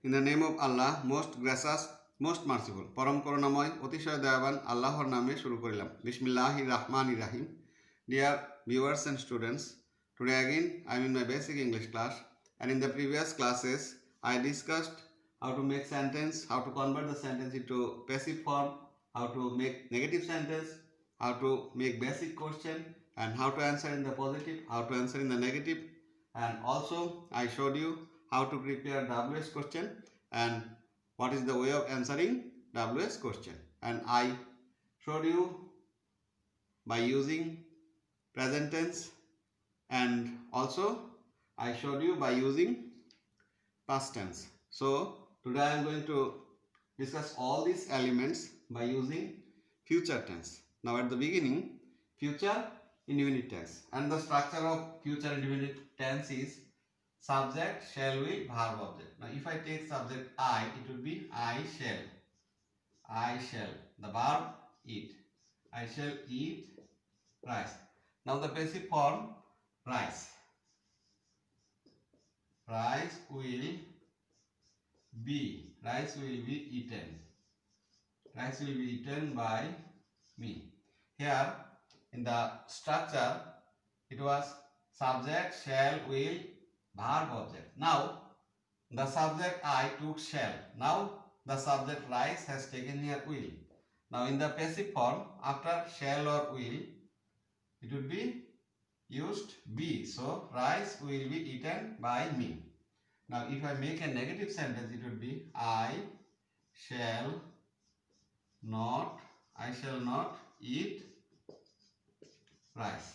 In the name of Allah, most gracious, most merciful, পরম করুণাময়, অতিশয় দয়াবান আল্লাহর নামে শুরু করিলাম। বিসমিল্লাহির রাহমানির রাহিম। Dear viewers and students, today again I am in my basic English class, and in the previous classes I discussed how to make sentence, how to convert the sentence into passive form, how to make negative sentence, how to make basic question, and how to answer in the positive, how to answer in the negative, and also I showed you how to prepare WS question and what is the way of answering WS question, and I showed you by using present tense, and also I showed you by using past tense. So today I am going to discuss all these elements by using future tense. Now at the beginning, future indefinite tense, and the structure of future indefinite tense is subject, shall, will, verb, object. Now if I take subject I, it will be I shall. I shall. The verb eat. I shall eat rice. Now the passive form rice. Rice will be. Rice will be eaten. Rice will be eaten by me. Here in the structure it was subject, shall, will, verb, object. Now the subject I took shall. Now the subject rice has taken here will. Now in the passive form, after shall or will, it would be used be. So rice will be eaten by me. Now if I make a negative sentence, it would be I shall not eat rice.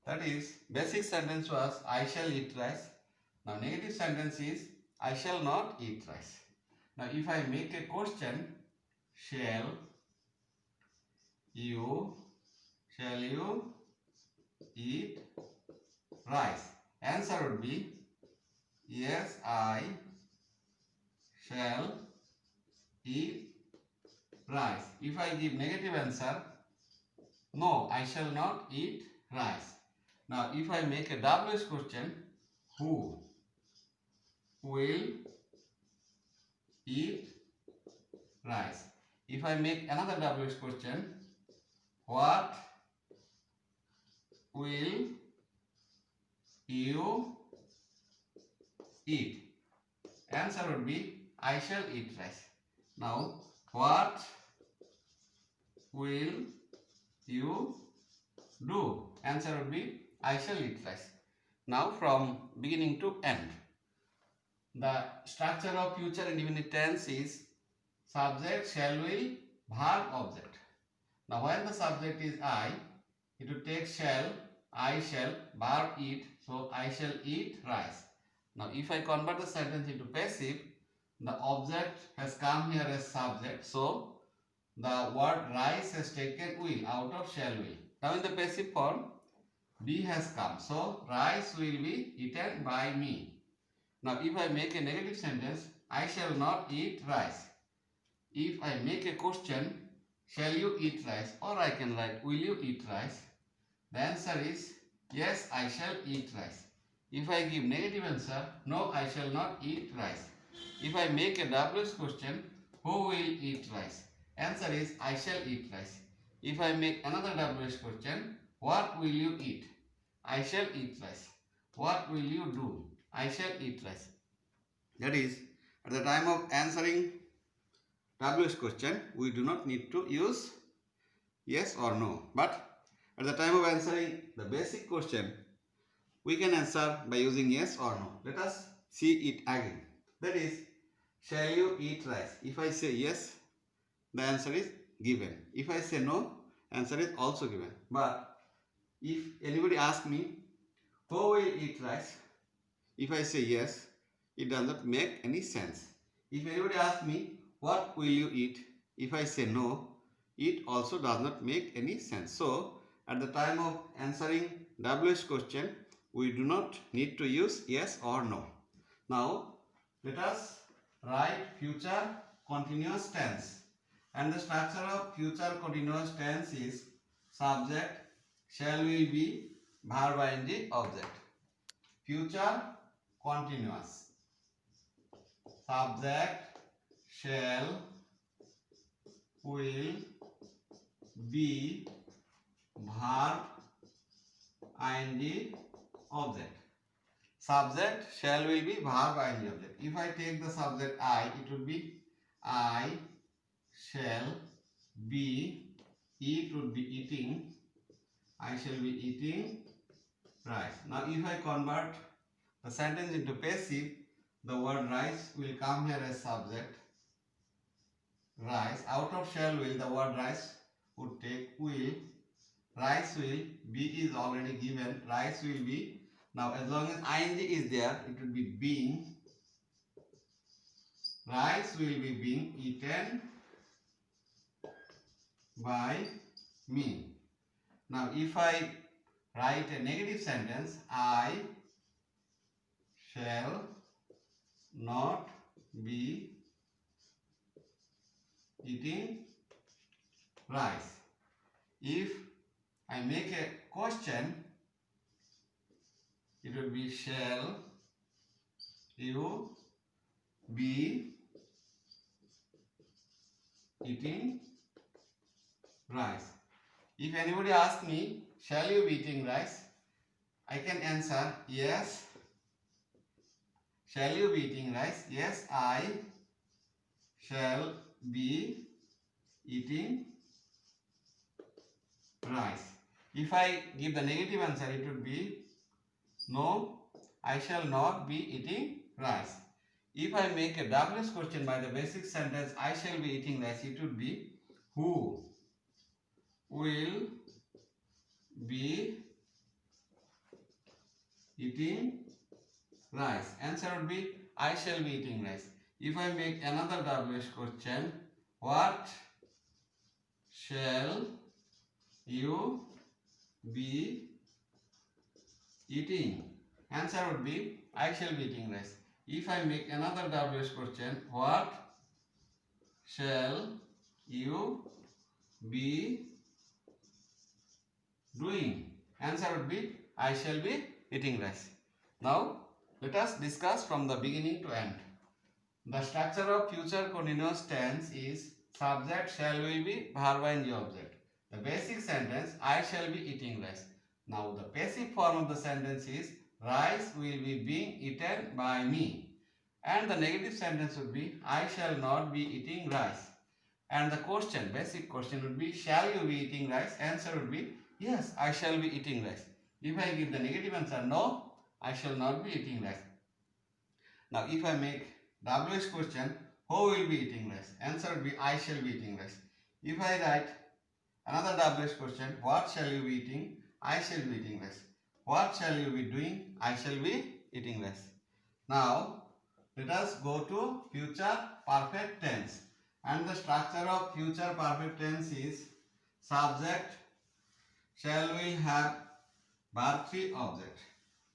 That is, basic sentence was I shall eat rice. Now negative sentence is I shall not eat rice. Now if I make a question, shall you eat rice? Answer would be yes, I shall eat rice. If I give negative answer, no, I shall not eat rice. Now if I make a WS question, who will eat rice? If I make another WS question, what will you eat? Answer would be I shall eat rice. Now what will you do? Answer would be I shall eat rice. Now from beginning to end, the structure of future indefinite tense is subject, shall, will, verb, object. Now when the subject is I, it would take shall, I shall, verb eat, so I shall eat rice. Now if I convert the sentence into passive, the object has come here as subject, so the word rice has taken will out of shall, will. Now in the passive form, be has come, so rice will be eaten by me. Now if I make a negative sentence, I shall not eat rice. If I make a question, shall you eat rice, or I can write will you eat rice? The answer is yes, I shall eat rice. If I give negative answer, no, I shall not eat rice. If I make a WS question, who will eat rice? Answer is I shall eat rice. If I make another WS question, what will you eat? I shall eat rice. What will you do? I shall eat rice. That is, at the time of answering WS question, we do not need to use yes or no. But at the time of answering the basic question, we can answer by using yes or no. Let us see it again. That is, shall you eat rice? If I say yes, the answer is given. If I say no, answer is also given. But if anybody asks me, who will eat rice? If I say yes, it does not make any sense. If anybody asks me, what will you eat? If I say no, it also does not make any sense. So at the time of answering WS question, we do not need to use yes or no. Now let us write future continuous tense, and the structure of future continuous tense is subject, shall, will be, verb, ing, object. Future continuous. subject shall will be verb ing object. Subject shall will be verb ing object. If I take the subject I, it would be I shall be, eat would be eating, I shall be eating rice. Now if I convert the sentence into passive, the word rice will come here as subject. Rice, out of shall will, the word rice would take will. Rice will, be is already given, rice will be. Now as long as ing is there, it will be being. Rice will be being eaten by me. Now if I write a negative sentence, I shall not be eating rice. If I make a question, it will be shall you be eating rice. If anybody asks me, shall you be eating rice? I can answer yes. Shall you be eating rice? Yes, I shall be eating rice. If I give the negative answer, it would be no, I shall not be eating rice. If I make a WS question by the basic sentence I shall be eating rice, it would be who will be eating rice. Answer would be I shall be eating rice. If I make another WS question, what shall you be eating? Answer would be I shall be eating rice. If I make another WS question, what shall you be doing? Answer would be I shall be eating rice. Now let us discuss from the beginning to end. The structure of future continuous tense is subject shall will be verb ing object. The basic sentence I shall be eating rice. Now the passive form of the sentence is rice will be being eaten by me. And the negative sentence would be I shall not be eating rice. And the question, basic question would be shall you be eating rice? Answer would be yes, I shall be eating rice. If I give the negative answer no, I shall not be eating rice. Now if I make WH question, who will be eating rice? Answer would be I shall be eating rice. If I write another WH question, what shall you be eating? I shall be eating rice. What shall you be doing? I shall be eating rice. Now let us go to future perfect tense. And the structure of future perfect tense is subject shall will have verb 3 object,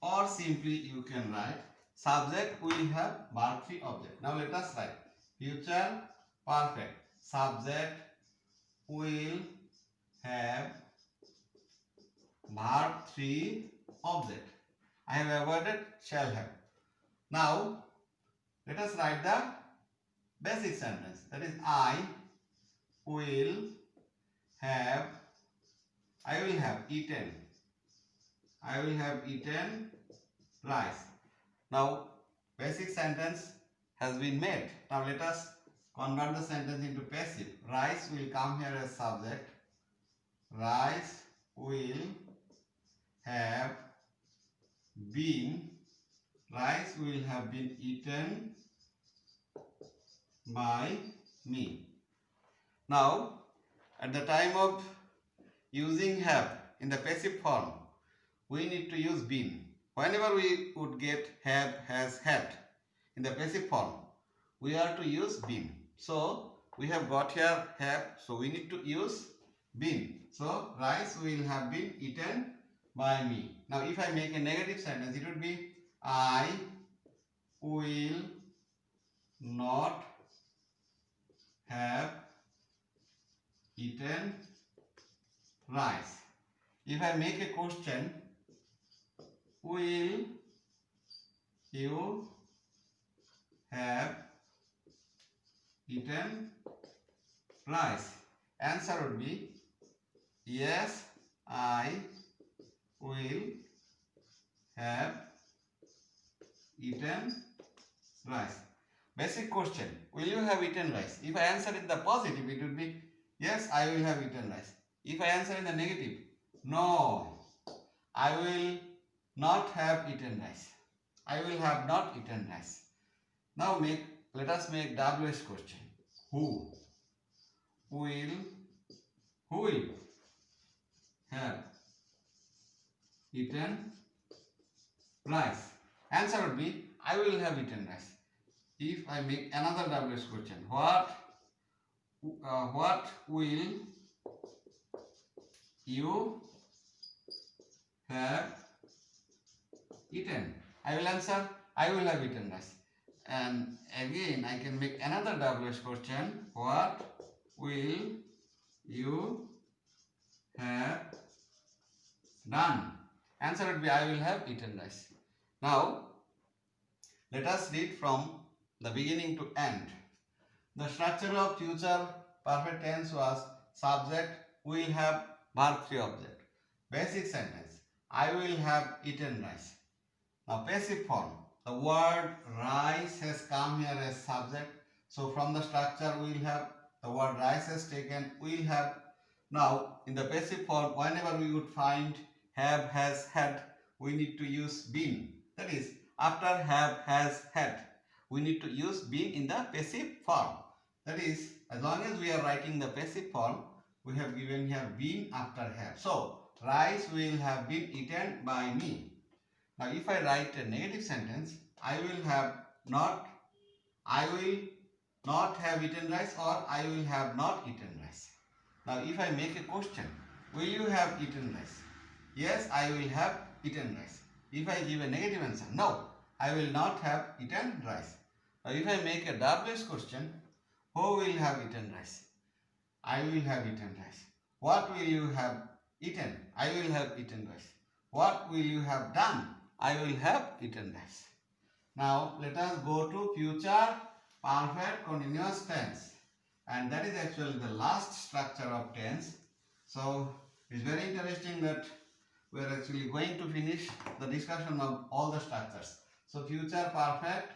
or simply you can write subject will have verb 3 object. Now let us write future perfect subject will have verb 3 object. I have avoided shall have. Now let us write the basic sentence, that is I will have eaten. I will have eaten rice. Now basic sentence has been made. Now let us convert the sentence into passive. Rice will come here as subject. Rice will have been eaten by me. Now at the time of using have in the passive form, we need to use been. Whenever we would get have, has, had in the passive form, we are to use been. So we have got here have, so we need to use been. So rice will have been eaten by me. Now if I make a negative sentence, it would be I will not have eaten rice. If I make a question, will you have eaten rice? Answer would be yes, I will have eaten rice. Basic question. Will you have eaten rice? If I answer in the positive, it would be yes, I will have eaten rice. If I answer in the negative, no, I will not have eaten rice. I will have not eaten rice. Now let us make WH question. Who will have eaten rice? Answer would be I will have eaten rice. If I make another WH question, what will you have eaten? I will answer I will have eaten rice. And again I can make another WH question. What will you have done? Answer would be I will have eaten rice. Now let us read from the beginning to end. The structure of future perfect tense was subject will have verb 3 object. Basic sentence I will have eaten rice. Now passive form, the word rice has come here as subject. So from the structure we will have the word rice has taken, we will have. Now in the passive form, whenever we would find have, has, had, we need to use been. That is, after have, has, had, we need to use been in the passive form. That is, as long as we are writing the passive form, we have given here been after have. So rice will have been eaten by me. Now if I write a negative sentence, I will not have eaten rice, or I will have not eaten rice. Now if I make a question, will you have eaten rice? Yes, I will have eaten rice. If I give a negative answer, no, I will not have eaten rice. Now if I make a WH question, who will have eaten rice? I will have eaten rice. What will you have eaten? I will have eaten rice. What will you have done? I will have eaten rice. Now let us go to future perfect continuous tense, and that is actually the last structure of tense. So it's very interesting that we are actually going to finish the discussion of all the structures. So future perfect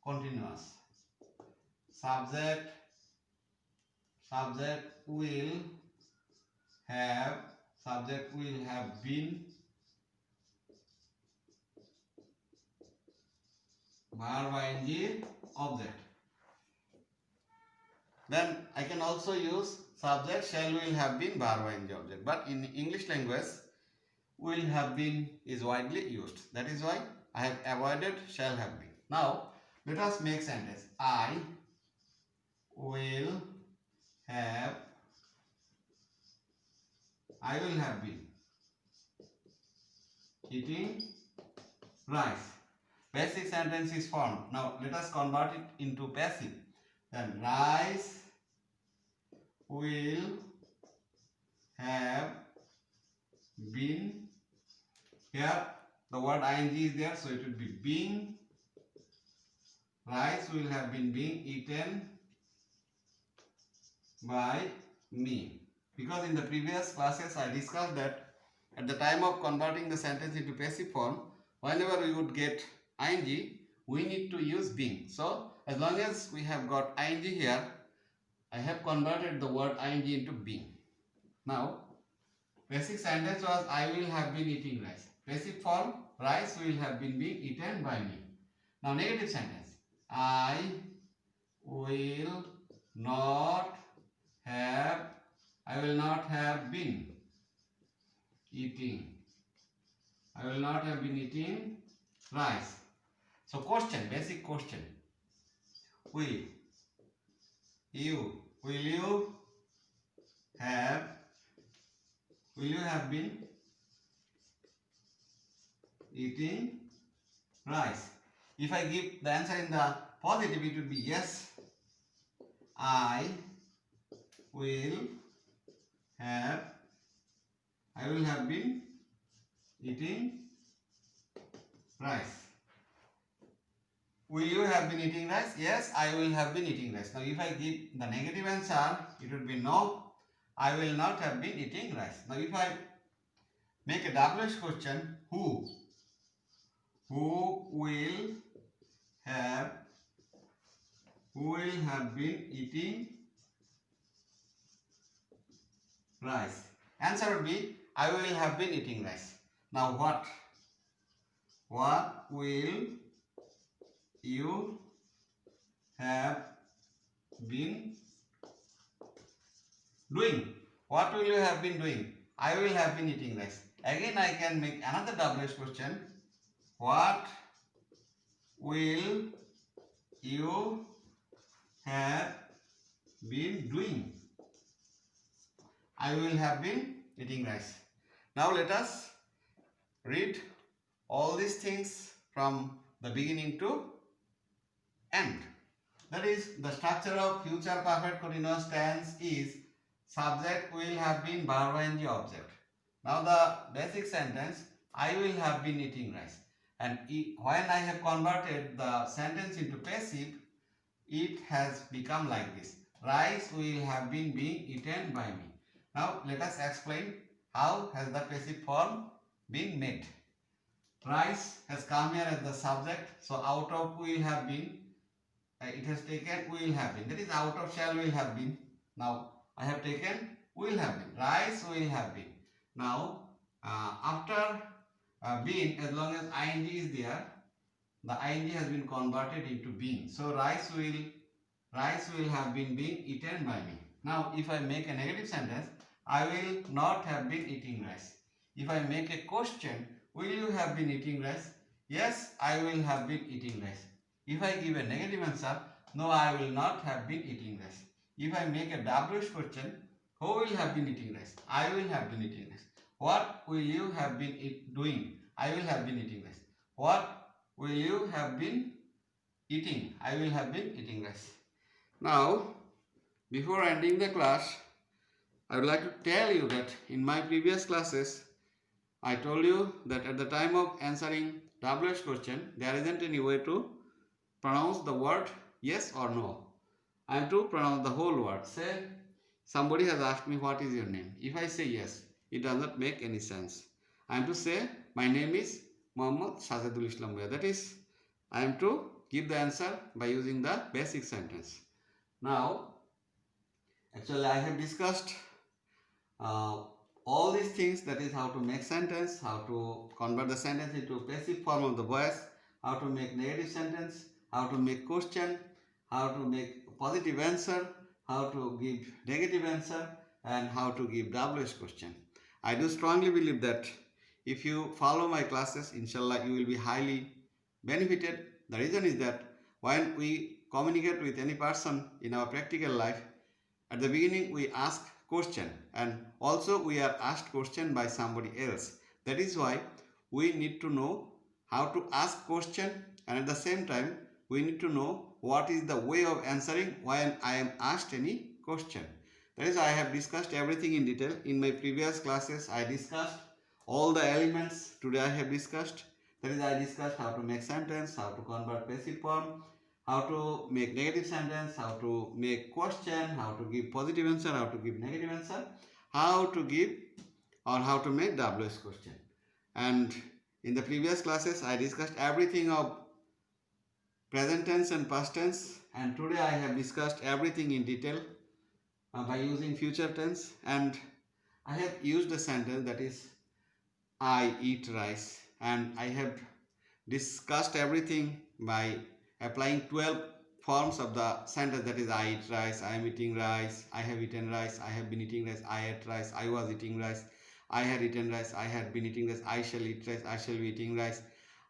continuous, subject will have been, verb ing object. Then I can also use subject shall will have been, verb ing object. But in English language, will have been is widely used. That is why I have avoided shall have been. Now let us make sentence. I will have been eating rice. Basic sentence is formed. Now let us convert it into passive. Then rice will have been, here the word ing is there, so it would be being. Rice will have been being eaten by me. Because in the previous classes I discussed that at the time of converting the sentence into passive form, whenever we would get ing, we need to use being. So as long as we have got ing here, I have converted the word ing into being. Now basic sentence was I will have been eating rice. Passive form, rice will have been being eaten by me. Now negative sentence, I will not have been eating. I will not have been eating rice. So question, basic question. Will you have been eating rice? If I give the answer in the positive, it would be yes, I will have been eating rice. will you have been eating rice? Yes, I will have been eating rice. Now if I give the negative answer, it would be no, I will not have been eating rice. Now if I make a WH question, who will have been eating rice? Answer would be I will have been eating rice. Now what will you have been doing? What will you have been doing? I will have been eating rice. Again I can make another WH question. What will you have been doing? I will have been eating rice. Now let us read all these things from the beginning to end. That is, the structure of future perfect continuous tense is subject will have been, verb ing object. Now the basic sentence, I will have been eating rice. And when I have converted the sentence into passive, it has become like this. Rice will have been being eaten by me. Now let us explain how has the passive form been made. Rice has come here as the subject, so out of will have been, it has taken will have been. That is, out of shall will have been. Now I have taken will have been. Rice will have been. Now after been, as long as ing is there, the ing has been converted into being. So rice will have been being eaten by me. Now if I make a negative sentence, I will not have been eating rice. If I make a question, will you have been eating rice? Yes, I will have been eating rice. If I give a negative answer, no, I will not have been eating rice. If I make a WH question, who will have been eating rice? I will have been eating rice. What will you have been doing? I will have been eating rice. What will you have been eating? I will have been eating rice. Now, before ending the class, I would like to tell you that in my previous classes, I told you that at the time of answering WH question, there isn't any way to pronounce the word yes or no. I am to pronounce the whole word. Say, somebody has asked me what is your name. If I say yes, it does not make any sense. I am to say, my name is Muhammad Sajadul Islam Bhaiya. That is, I am to give the answer by using the basic sentence. Now, actually I have discussed all these things, that is how to make sentence, how to convert the sentence into passive form of the voice, how to make negative sentence, how to make question, how to make positive answer, how to give negative answer, and how to give WH question. I do strongly believe that if you follow my classes, inshallah you will be highly benefited. The reason is that when we communicate with any person in our practical life, at the beginning we ask question, and also we are asked question by somebody else. That is why we need to know how to ask question, and at the same time we need to know what is the way of answering when I am asked any question. That is, I have discussed everything in detail. In my previous classes I discussed all the elements. Today I have discussed, that is, I discussed how to make sentence, how to convert passive form, how to make negative sentence, how to make question, how to give positive answer, how to give negative answer, how to give or how to make WH question. And in the previous classes I discussed everything of present tense and past tense, and today I have discussed everything in detail by using future tense, and I have used a sentence, that is, I eat rice, and I have discussed everything by applying 12 forms of the sentence, that is, I eat rice, I am eating rice, I have eaten rice, I have been eating rice, I ate rice, I was eating rice, I had eaten rice, I had been eating rice, I shall eat rice, I shall be eating rice,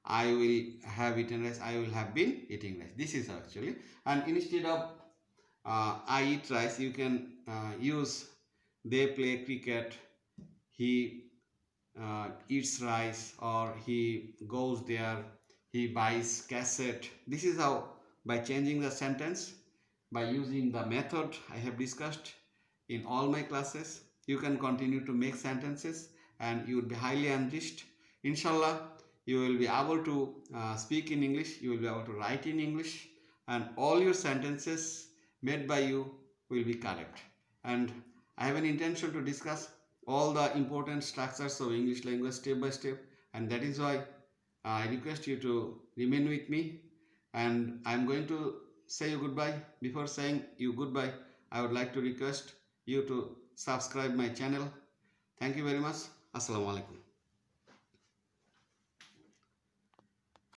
I will have eaten rice, I will have been eating rice. This is actually, and instead of I eat rice, you can use they play cricket, he eats rice, or he goes there, he buys cassette. This is how, by changing the sentence, by using the method I have discussed in all my classes, you can continue to make sentences and you would be highly enriched. Inshallah, you will be able to speak in English, you will be able to write in English, and all your sentences made by you will be correct. And I have an intention to discuss all the important structures of English language step by step, and that is why I request you to remain with me. And I am going to say you goodbye. Before saying you goodbye, I would like to request you to subscribe my channel. Thank you very much. Assalamu alaikum.